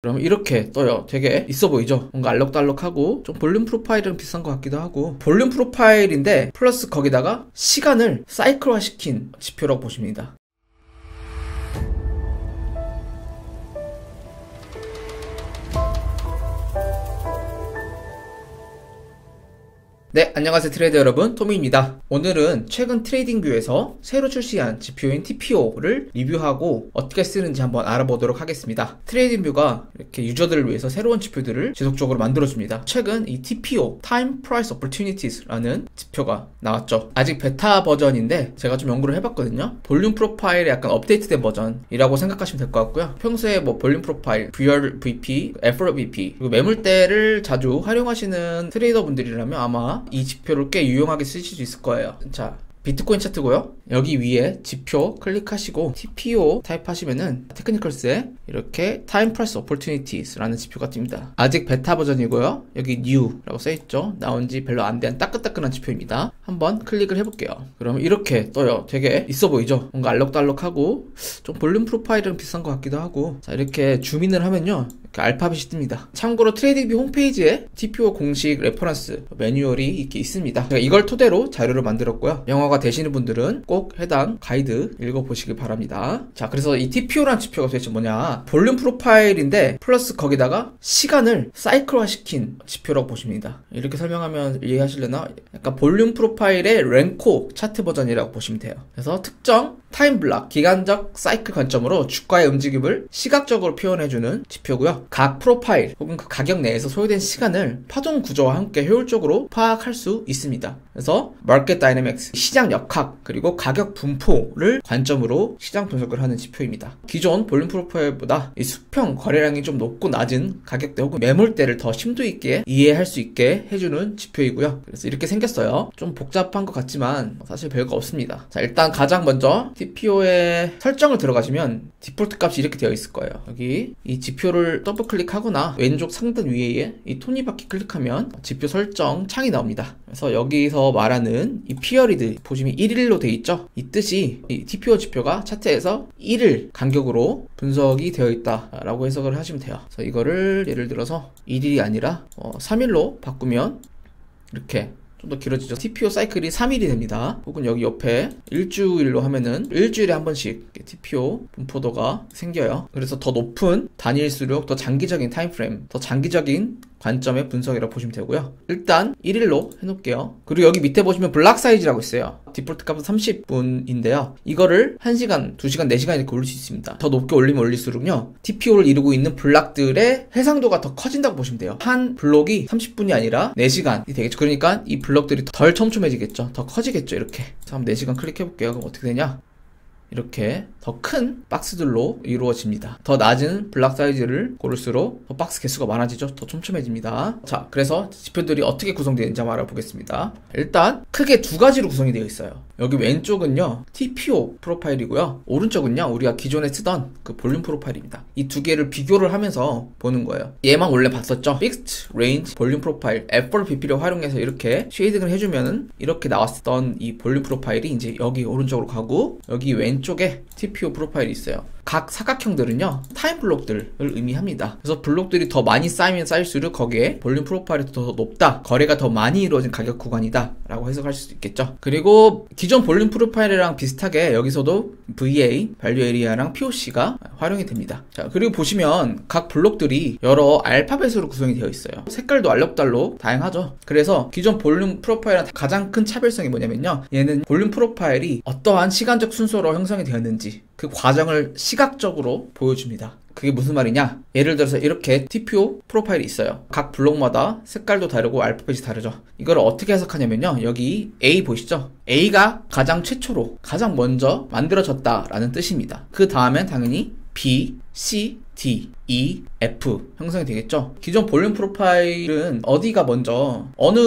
그럼 이렇게 떠요. 되게 있어 보이죠? 뭔가 알록달록하고 좀 볼륨 프로파일이랑 비슷한 것 같기도 하고, 볼륨 프로파일인데 플러스 거기다가 시간을 사이클화 시킨 지표라고 보십니다. 네, 안녕하세요 트레이더 여러분, 토미입니다. 오늘은 최근 트레이딩뷰에서 새로 출시한 지표인 TPO를 리뷰하고 어떻게 쓰는지 한번 알아보도록 하겠습니다. 트레이딩뷰가 이렇게 유저들을 위해서 새로운 지표들을 지속적으로 만들어줍니다. 최근 이 TPO, Time Price Opportunities라는 지표가 나왔죠. 아직 베타 버전인데 제가 좀 연구를 해봤거든요. 볼륨 프로파일의 약간 업데이트된 버전이라고 생각하시면 될 것 같고요. 평소에 뭐 볼륨 프로파일, VRVP, FRVP, 그리고 매물대를 자주 활용하시는 트레이더 분들이라면 아마 이 지표를 꽤 유용하게 쓰실 수 있을 거예요. 자, 비트코인 차트고요. 여기 위에 지표 클릭하시고 TPO 타입하시면은 테크니컬스에 이렇게 Time Price Opportunities라는 지표가 뜹니다. 아직 베타 버전이고요. 여기 New라고 써있죠. 나온지 별로 안 된 따끈따끈한 지표입니다. 한번 클릭을 해볼게요. 그럼 이렇게 떠요. 되게 있어 보이죠? 뭔가 알록달록하고 좀 볼륨 프로파일이랑 비슷한 것 같기도 하고, 자, 이렇게 줌인을 하면요, 이렇게 알파벳이 뜹니다. 참고로 트레이딩뷰 홈페이지에 TPO 공식 레퍼런스 매뉴얼이 이렇게 있습니다. 제가 이걸 토대로 자료를 만들었고요. 영어가 되시는 분들은 꼭 해당 가이드 읽어보시길 바랍니다. 자, 그래서 이 TPO라는 지표가 도대체 뭐냐, 볼륨 프로파일인데 플러스 거기다가 시간을 사이클화 시킨 지표라고 보십니다. 이렇게 설명하면 이해하실려나? 약간 볼륨 프로파일의 랭코 차트 버전이라고 보시면 돼요. 그래서 특정 타임 블락, 기간적 사이클 관점으로 주가의 움직임을 시각적으로 표현해주는 지표고요. 각 프로파일 혹은 그 가격 내에서 소요된 시간을 파동 구조와 함께 효율적으로 파악할 수 있습니다. 그래서 마켓 다이내믹스, 시장 역학, 그리고 가격 분포를 관점으로 시장 분석을 하는 지표입니다. 기존 볼륨 프로파일보다 이 수평 거래량이 좀 높고 낮은 가격대 혹은 매물대를 더 심도 있게 이해할 수 있게 해주는 지표이고요. 그래서 이렇게 생겼어요. 좀 복잡한 것 같지만 사실 별거 없습니다. 자, 일단 가장 먼저 TPO의 설정을 들어가시면 디폴트 값이 이렇게 되어 있을 거예요. 여기 이 지표를 더블 클릭하거나 왼쪽 상단 위에 이 톱니바퀴 클릭하면 지표 설정 창이 나옵니다. 그래서 여기서 말하는 이 피어리드 보시면 1일로 되어 있죠. 이 뜻이 이 TPO 지표가 차트에서 1일 간격으로 분석이 되어 있다라고 해석을 하시면 돼요. 그래서 이거를 예를 들어서 1일이 아니라 3일로 바꾸면 이렇게 좀 더 길어지죠. TPO 사이클이 3일이 됩니다. 혹은 여기 옆에 일주일로 하면은 일주일에 한 번씩 TPO 분포도가 생겨요. 그래서 더 높은 단위일수록 더 장기적인 타임프레임, 더 장기적인 관점의 분석이라고 보시면 되고요. 일단 1일로 해놓을게요. 그리고 여기 밑에 보시면 블락 사이즈라고 있어요. 디폴트 값은 30분인데요. 이거를 1시간, 2시간, 4시간 이렇게 올릴 수 있습니다. 더 높게 올리면 올릴수록요, TPO를 이루고 있는 블락들의 해상도가 더 커진다고 보시면 돼요. 한 블록이 30분이 아니라 4시간이 되겠죠. 그러니까 이 블록들이 덜 촘촘해지겠죠. 더 커지겠죠. 이렇게. 자, 한번 4시간 클릭해볼게요. 그럼 어떻게 되냐? 이렇게 더 큰 박스들로 이루어집니다. 더 낮은 블락 사이즈를 고를수록 더 박스 개수가 많아지죠. 더 촘촘해집니다. 자, 그래서 지표들이 어떻게 구성되는지 한번 알아보겠습니다. 일단 크게 두 가지로 구성이 되어 있어요. 여기 왼쪽은요 TPO 프로파일이고요, 오른쪽은요 우리가 기존에 쓰던 그 볼륨 프로파일입니다. 이 두 개를 비교를 하면서 보는 거예요. 얘만 원래 봤었죠. Fixed Range 볼륨 프로파일, FRBP를 활용해서 이렇게 쉐이딩을 해주면은 이렇게 나왔던 이 볼륨 프로파일이 이제 여기 오른쪽으로 가고, 여기 왼쪽에 TPO 프로파일이 있어요. 각 사각형들은요 타임 블록들을 의미합니다. 그래서 블록들이 더 많이 쌓이면 쌓일수록 거기에 볼륨 프로파일이 더 높다, 거래가 더 많이 이루어진 가격 구간이다 라고 해석할 수 있겠죠. 그리고 기존 볼륨 프로파일이랑 비슷하게 여기서도 VA, 밸류 에리아랑 POC가 활용이 됩니다. 자, 그리고 보시면 각 블록들이 여러 알파벳으로 구성이 되어 있어요. 색깔도 알록달록 다양하죠. 그래서 기존 볼륨 프로파일이랑 가장 큰 차별성이 뭐냐면요, 얘는 볼륨 프로파일이 어떠한 시간적 순서로 형성이 되었는지 그 과정을 시각적으로 보여줍니다. 그게 무슨 말이냐? 예를 들어서 이렇게 TPO 프로파일이 있어요. 각 블록마다 색깔도 다르고 알파벳이 다르죠. 이걸 어떻게 해석하냐면요, 여기 A 보이시죠? A가 가장 최초로, 가장 먼저 만들어졌다라는 뜻입니다. 그 다음엔 당연히 B, C, D, E, F 형성이 되겠죠. 기존 볼륨 프로파일은 어디가 먼저, 어느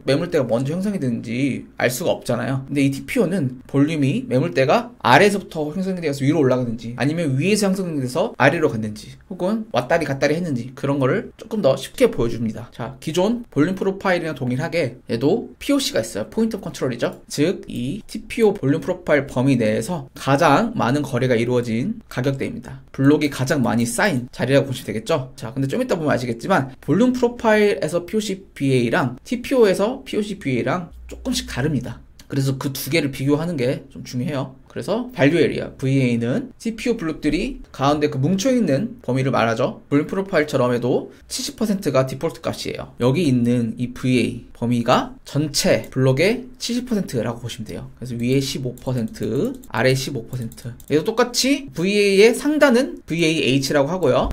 매물대가 먼저 형성이 되는지 알 수가 없잖아요. 근데 이 TPO는 볼륨이 매물대가 아래에서부터 형성이 되어서 위로 올라가는지, 아니면 위에서 형성이 돼서 아래로 갔는지, 혹은 왔다리 갔다리 했는지, 그런 거를 조금 더 쉽게 보여줍니다. 자, 기존 볼륨 프로파일이랑 동일하게 얘도 POC가 있어요. 포인트 오브 컨트롤이죠. 즉, 이 TPO 볼륨 프로파일 범위 내에서 가장 많은 거래가 이루어진 가격대입니다. 블록이 가장 많이 쌓인 자리라고 보시면 되겠죠. 자, 근데 좀 이따 보면 아시겠지만 볼륨 프로파일에서 POC-BA랑 TPO에서 POC-BA랑 조금씩 다릅니다. 그래서 그 두 개를 비교하는 게 좀 중요해요. 그래서 value area, VA는 CPU 블록들이 가운데 그 뭉쳐있는 범위를 말하죠. 볼륨 프로파일처럼 해도 70%가 디폴트 값이에요. 여기 있는 이 VA 범위가 전체 블록의 70%라고 보시면 돼요. 그래서 위에 15%, 아래 15%. 얘도 똑같이 VA의 상단은 VAH라고 하고요.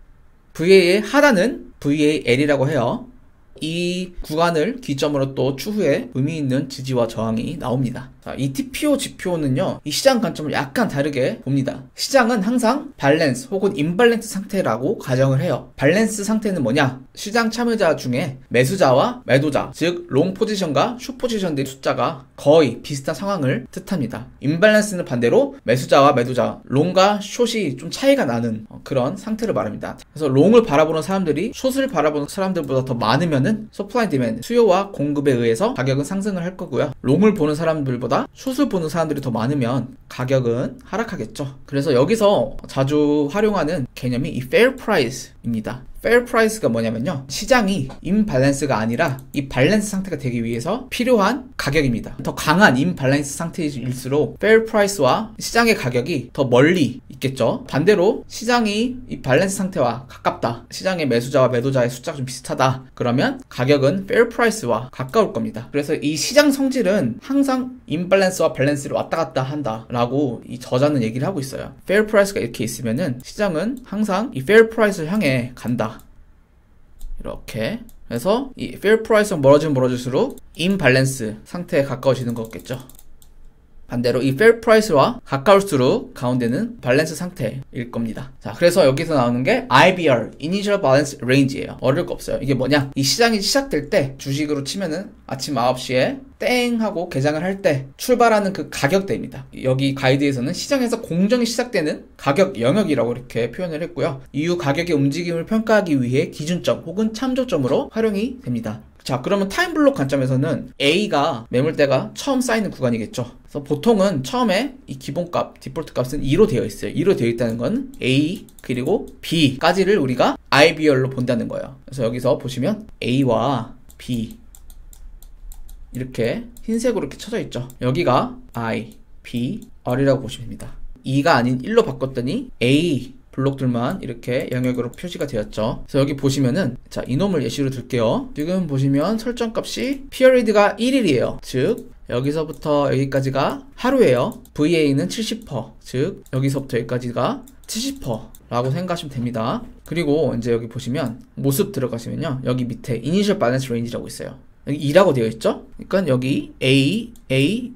VA의 하단은 VAL이라고 해요. 이 구간을 기점으로 또 추후에 의미 있는 지지와 저항이 나옵니다. 자, 이 TPO, GPO는요, 이 시장 관점을 약간 다르게 봅니다. 시장은 항상 밸런스 혹은 임밸런스 상태라고 가정을 해요. 밸런스 상태는 뭐냐? 시장 참여자 중에 매수자와 매도자, 즉 롱 포지션과 숏 포지션들의 숫자가 거의 비슷한 상황을 뜻합니다. 임밸런스는 반대로 매수자와 매도자, 롱과 숏이 좀 차이가 나는 그런 상태를 말합니다. 그래서 롱을 바라보는 사람들이 숏을 바라보는 사람들보다 더 많으면은 서플라이 디맨드, 수요와 공급에 의해서 가격은 상승을 할 거고요. 롱을 보는 사람들보다 숏을 보는 사람들이 더 많으면 가격은 하락하겠죠. 그래서 여기서 자주 활용하는 개념이 이 fair price입니다. fair price가 뭐냐면요, 시장이 임밸런스가 아니라 이 밸런스 상태가 되기 위해서 필요한 가격입니다. 더 강한 임밸런스 상태일수록 fair price와 시장의 가격이 더 멀리 있겠죠. 반대로 시장이 이 밸런스 상태와 가깝다, 시장의 매수자와 매도자의 숫자가 좀 비슷하다, 그러면 가격은 fair price와 가까울 겁니다. 그래서 이 시장 성질은 항상 임밸런스와 밸런스를 왔다 갔다 한다 라고 이 저자는 얘기를 하고 있어요. fair price가 이렇게 있으면은 시장은 항상 이 fair price를 향해 간다, 이렇게. 그래서 이 fair price가 멀어지면 멀어질수록 임밸런스 상태에 가까워지는 거겠죠. 반대로 이 fair price와 가까울수록 가운데는 밸런스 상태일 겁니다. 자, 그래서 여기서 나오는 게 IBR, Initial Balance Range예요. 어려울 거 없어요. 이게 뭐냐? 이 시장이 시작될 때 주식으로 치면은 아침 9시에 땡 하고 개장을 할 때 출발하는 그 가격대입니다. 여기 가이드에서는 시장에서 공정이 시작되는 가격 영역이라고 이렇게 표현을 했고요. 이후 가격의 움직임을 평가하기 위해 기준점 혹은 참조점으로 활용이 됩니다. 자, 그러면 타임블록 관점에서는 A가 매물대가 처음 쌓이는 구간이겠죠. 그래서 보통은 처음에 이 기본값, 디폴트 값은 2로 되어 있어요. 2로 되어 있다는 건 A 그리고 B까지를 우리가 IBR로 본다는 거예요. 그래서 여기서 보시면 A와 B 이렇게 흰색으로 이렇게 쳐져 있죠. 여기가 I, B, R이라고 보시면 됩니다. 2가 아닌 1로 바꿨더니 A 블록들만 이렇게 영역으로 표시가 되었죠. 그래서 여기 보시면은, 자, 이놈을 예시로 들게요. 지금 보시면 설정값이 피어리드가 1일이에요. 즉 여기서부터 여기까지가 하루예요. VA는 70%, 즉 여기서부터 여기까지가 70% 라고 생각하시면 됩니다. 그리고 이제 여기 보시면 모습 들어가시면요, 여기 밑에 Initial Balance Range라고 있어요. 여기 2라고 되어 있죠. 그러니까 여기 A,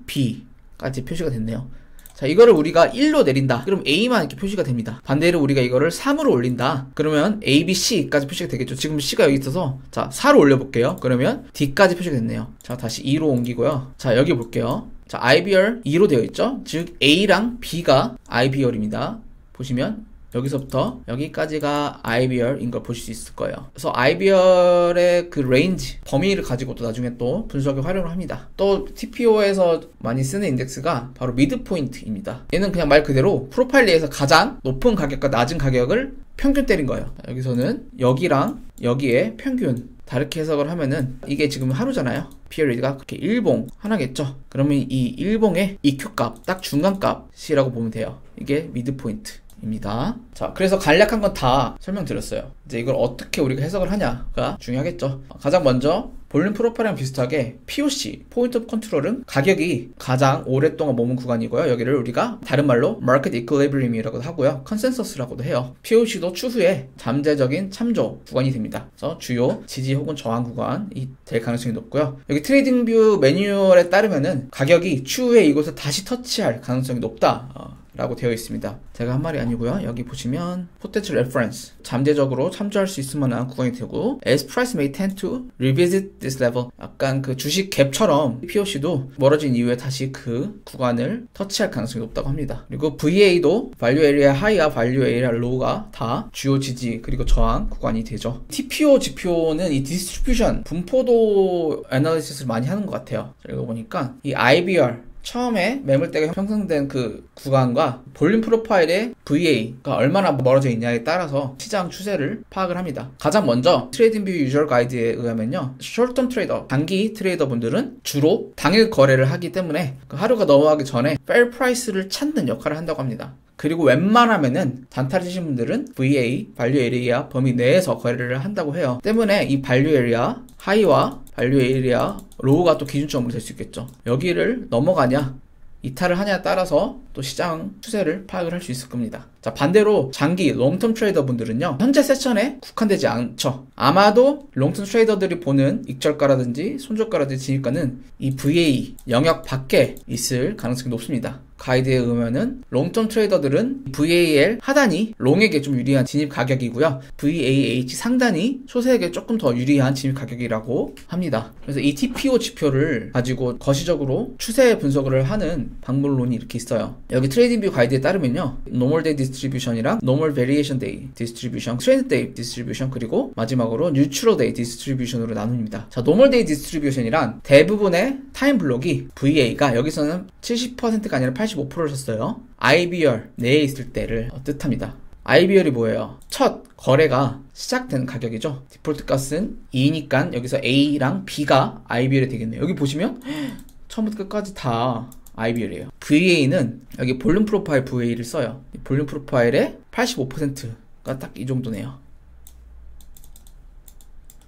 B까지 표시가 됐네요. 자, 이거를 우리가 1로 내린다, 그럼 A만 이렇게 표시가 됩니다. 반대로 우리가 이거를 3으로 올린다, 그러면 A, B, C까지 표시가 되겠죠. 지금 C가 여기 있어서, 자, 4로 올려볼게요. 그러면 D까지 표시가 됐네요. 자, 다시 2로 옮기고요. 자, 여기 볼게요. 자, IBR 2로 되어 있죠. 즉 A랑 B가 IBR입니다. 보시면 여기서부터 여기까지가 IBR인 걸 보실 수 있을 거예요. 그래서 IBR의 그 레인지, 범위를 가지고 또 나중에 또 분석에 활용을 합니다. 또 TPO에서 많이 쓰는 인덱스가 바로 미드포인트입니다. 얘는 그냥 말 그대로 프로파일 내에서 가장 높은 가격과 낮은 가격을 평균 때린 거예요. 여기서는 여기랑 여기에 평균, 다르게 해석을 하면은 이게 지금 하루잖아요. 피어리드가 그렇게 일봉 하나겠죠. 그러면 이 일봉의 EQ값, 딱 중간값이라고 보면 돼요. 이게 미드포인트 입니다. 자, 그래서 간략한 건 다 설명드렸어요. 이제 이걸 어떻게 우리가 해석을 하냐가 중요하겠죠. 가장 먼저 볼륨 프로파일이랑 비슷하게 POC, 포인트 오브 컨트롤은 가격이 가장 오랫동안 머문 구간이고요. 여기를 우리가 다른 말로 마켓 이퀄리브리움이라고도 하고요, 컨센서스라고도 해요. POC도 추후에 잠재적인 참조 구간이 됩니다. 그래서 주요 지지 혹은 저항 구간이 될 가능성이 높고요. 여기 트레이딩뷰 매뉴얼에 따르면은 가격이 추후에 이곳을 다시 터치할 가능성이 높다 라고 되어 있습니다. 제가 한 말이 아니고요. 여기 보시면 potential reference, 잠재적으로 참조할 수 있을 만한 구간이 되고, as price may tend to revisit this level, 약간 그 주식 갭처럼 POC도 멀어진 이후에 다시 그 구간을 터치할 가능성이 높다고 합니다. 그리고 VA도 value area high와 value area low가 다 주요 지지 그리고 저항 구간이 되죠. TPO, GPO는 이 distribution, 분포도 애널리시스를 많이 하는 것 같아요. 읽어보니까 이 IBR, 처음에 매물대가 형성된 그 구간과 볼륨 프로파일의 VA가 얼마나 멀어져 있냐에 따라서 시장 추세를 파악을 합니다. 가장 먼저 트레이딩뷰 유저 가이드에 의하면요, 숏텀 트레이더, 단기 트레이더 분들은 주로 당일 거래를 하기 때문에 그 하루가 넘어가기 전에 페어 프라이스를 찾는 역할을 한다고 합니다. 그리고 웬만하면은 단타를 치신 분들은 VA, 발류 에리아 범위 내에서 거래를 한다고 해요. 때문에 이 발류 에리아 하이와 발류 에리아 로우가 또 기준점으로 될 수 있겠죠. 여기를 넘어가냐 이탈을 하냐에 따라서 또 시장 추세를 파악을 할 수 있을 겁니다. 자, 반대로 장기 롱텀 트레이더 분들은요, 현재 세션에 국한되지 않죠. 아마도 롱텀 트레이더들이 보는 익절가라든지 손절가라든지 진입가는 이 VA 영역 밖에 있을 가능성이 높습니다. 가이드에 의하면은 롱텀 트레이더들은 VAL 하단이 롱에게 좀 유리한 진입 가격이고요, VAH 상단이 숏에게 조금 더 유리한 진입 가격이라고 합니다. 그래서 이 TPO 지표를 가지고 거시적으로 추세 분석을 하는 방법론이 이렇게 있어요. 여기 트레이딩뷰 가이드에 따르면요, 노멀 데이 디스트리뷰션이랑 노멀 베리에이션 데이 디스트리뷰션, 트렌드 데이 디스트리뷰션, 그리고 마지막으로 뉴트럴 데이 디스트리뷰션으로 나눕니다. 자, 노멀 데이 디스트리뷰션이란 대부분의 타임 블록이 VA가 여기서는 70%가 아니라 85%를 썼어요. IBR 내에 있을 때를 뜻합니다. IBR이 뭐예요? 첫 거래가 시작되는 가격이죠. 디폴트 값은 2니까 여기서 A랑 B가 IBR이 되겠네요. 여기 보시면 처음부터 끝까지 다 IBR이에요. VA는 여기 볼륨 프로파일 VA를 써요. 볼륨 프로파일의 85%가 딱 이 정도네요.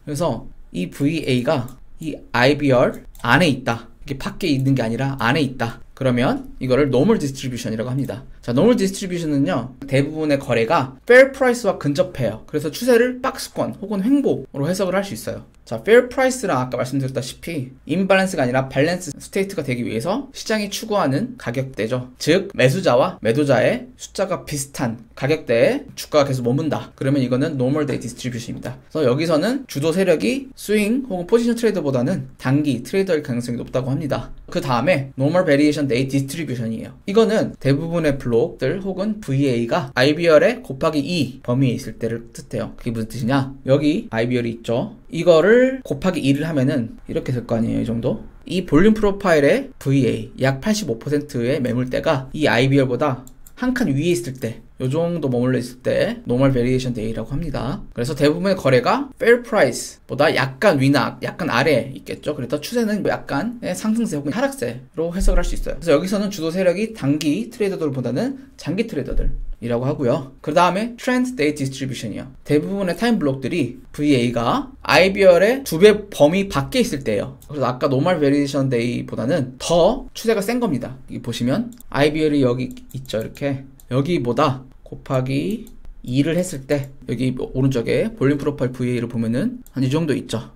그래서 이 VA가 이 IBR 안에 있다. 이게 밖에 있는 게 아니라 안에 있다. 그러면 이거를 노멀 디스트리뷰션이라고 합니다. 자, 노멀 디스트리뷰션은요, 대부분의 거래가 페어 프라이스와 근접해요. 그래서 추세를 박스권 혹은 횡보로 해석을 할 수 있어요. 자, 페어 프라이스랑 아까 말씀드렸다시피 임밸런스가 아니라 밸런스 스테이트가 되기 위해서 시장이 추구하는 가격대죠. 즉 매수자와 매도자의 숫자가 비슷한 가격대에 주가가 계속 머문다. 그러면 이거는 노멀 데이 디스트리뷰션입니다. 그래서 여기서는 주도 세력이 스윙 혹은 포지션 트레이더보다는 단기 트레이더일 가능성이 높다고 합니다. 그 다음에 노멀 베리에이션 데이 디스트리뷰션이에요. 이거는 대부분의 블록들 혹은 VA가 IBR에 곱하기 2 범위에 있을 때를 뜻해요. 그게 무슨 뜻이냐? 여기 IBR이 있죠. 이거를 곱하기 2를 하면은 이렇게 될 거 아니에요, 이 정도? 이 볼륨 프로파일의 VA 약 85%의 매물대가 이 IBR보다 한 칸 위에 있을 때, 요 정도 머물러 있을 때 노멀 베리에이션 데이라고 합니다. 그래서 대부분의 거래가 페어 프라이스보다 약간 위나 약간 아래에 있겠죠. 그래서 추세는 뭐 약간 상승세 혹은 하락세로 해석을 할 수 있어요. 그래서 여기서는 주도 세력이 단기 트레이더들보다는 장기 트레이더들이라고 하고요. 그 다음에 트렌드 데이 디스트리뷰션이요. 대부분의 타임 블록들이 VA가 IBR의 2배 범위 밖에 있을 때예요. 그래서 아까 노멀 베리에이션 데이보다는 더 추세가 센 겁니다. 여기 보시면 IBR이 여기 있죠. 이렇게 여기보다 곱하기 2를 했을 때 여기 오른쪽에 볼륨 프로파일 VA를 보면은 한 이 정도 있죠.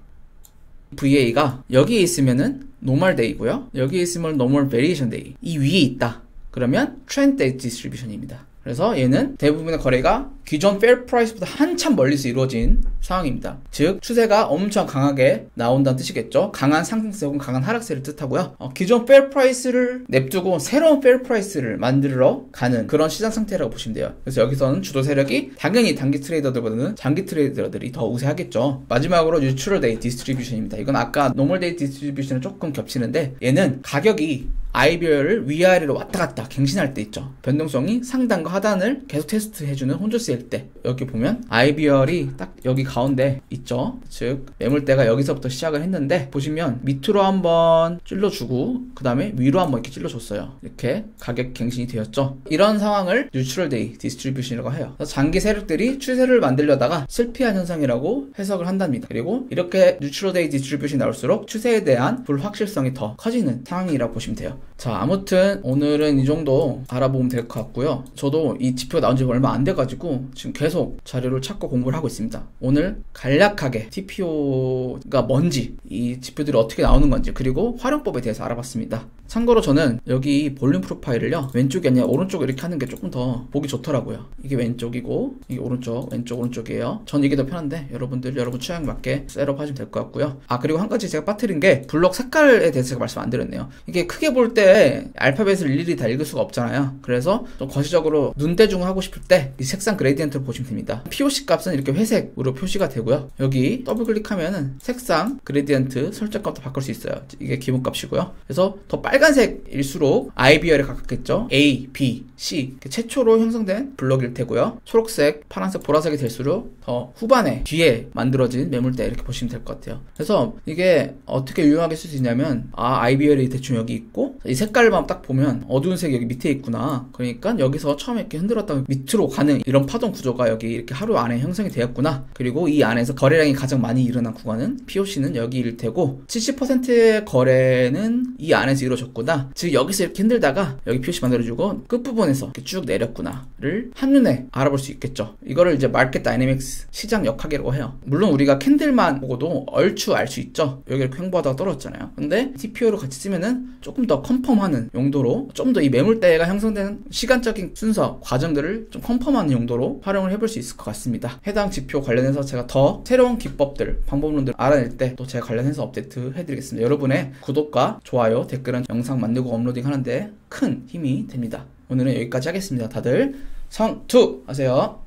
VA가 여기에 있으면은 노멀 데이고요. 여기에 있으면 노멀 베리에이션 데이. 이 위에 있다. 그러면 트렌드 데이 디스트리뷰션입니다. 그래서 얘는 대부분의 거래가 기존 페어 프라이스보다 한참 멀리서 이루어진 상황입니다. 즉 추세가 엄청 강하게 나온다는 뜻이겠죠. 강한 상승세 혹은 강한 하락세를 뜻하고요. 기존 페어 프라이스를 냅두고 새로운 페어 프라이스를 만들어 가는 그런 시장 상태라고 보시면 돼요. 그래서 여기서는 주도 세력이 당연히 단기 트레이더들보다는 장기 트레이더들이 더 우세하겠죠. 마지막으로 뉴트럴 데이 디스트리뷰션입니다. 이건 아까 노멀 데이 디스트리뷰션은 조금 겹치는데 얘는 가격이 IBR을 위아래로 왔다 갔다 갱신할 때 있죠. 변동성이 상단과 하단을 계속 테스트해주는 혼조세일 때 여기 보면 IBR이 딱 여기 가운데 있죠. 즉 매물대가 여기서부터 시작을 했는데 보시면 밑으로 한번 찔러주고 그 다음에 위로 한번 이렇게 찔러줬어요. 이렇게 가격 갱신이 되었죠. 이런 상황을 뉴트럴 데이 디스트리뷰션이라고 해요. 그래서 장기 세력들이 추세를 만들려다가 실패한 현상이라고 해석을 한답니다. 그리고 이렇게 뉴트럴 데이 디스트리뷰션이 나올수록 추세에 대한 불확실성이 더 커지는 상황이라고 보시면 돼요. 자, 아무튼 오늘은 이 정도 알아보면 될 것 같고요. 저도 이 지표가 나온 지 얼마 안 돼가지고 지금 계속 자료를 찾고 공부를 하고 있습니다. 오늘 간략하게 TPO가 뭔지, 이 지표들이 어떻게 나오는 건지, 그리고 활용법에 대해서 알아봤습니다. 참고로 저는 여기 볼륨 프로파일을요, 왼쪽이 아니라 오른쪽 이렇게 하는 게 조금 더 보기 좋더라고요. 이게 왼쪽이고 이게 오른쪽, 왼쪽 오른쪽이에요. 전 이게 더 편한데 여러분 취향에 맞게 셋업 하시면 될 것 같고요. 아, 그리고 한 가지 제가 빠뜨린 게 블록 색깔에 대해서 제가 말씀 안 드렸네요. 이게 크게 볼 때 알파벳을 일일이 다 읽을 수가 없잖아요. 그래서 좀 거시적으로 눈대중을 하고 싶을 때 이 색상 그레디언트를 보시면 됩니다. POC 값은 이렇게 회색으로 표시 표시가 되고요. 여기 더블 클릭하면은 색상, 그레디언트 설정값도 바꿀 수 있어요. 이게 기본값이고요. 그래서 더 빨간색일수록 IBR에 가깝겠죠. A, B, C 최초로 형성된 블럭일 테고요. 초록색, 파란색, 보라색이 될수록 더 후반에 뒤에 만들어진 매물대 이렇게 보시면 될 것 같아요. 그래서 이게 어떻게 유용하게 쓸 수 있냐면 IBR이 대충 여기 있고 이 색깔만 딱 보면 어두운 색이 여기 밑에 있구나. 그러니까 여기서 처음에 이렇게 흔들었다가 밑으로 가는 이런 파동 구조가 여기 이렇게 하루 안에 형성이 되었구나. 그리고 이 안에서 거래량이 가장 많이 일어난 구간은 POC는 여기일 테고 70%의 거래는 이 안에서 이루어졌구나. 즉 여기서 이렇게 흔들다가 여기 POC 만들어주고 끝부분에서 이렇게 쭉 내렸구나를 한눈에 알아볼 수 있겠죠. 이거를 이제 마켓 다이내믹스 시장 역학이라고 해요. 물론 우리가 캔들만 보고도 얼추 알 수 있죠. 여기 이렇게 횡보하다가 떨어졌잖아요. 근데 TPO로 같이 쓰면은 조금 더 컨펌하는 용도로 좀 더 이 매물대가 형성되는 시간적인 순서, 과정들을 좀 컨펌하는 용도로 활용을 해볼 수 있을 것 같습니다. 해당 지표 관련해서 제가 더 새로운 기법들, 방법론들 알아낼 때 또 제가 관련해서 업데이트 해드리겠습니다. 여러분의 구독과 좋아요, 댓글은 영상 만들고 업로딩 하는데 큰 힘이 됩니다. 오늘은 여기까지 하겠습니다. 다들 성투 하세요.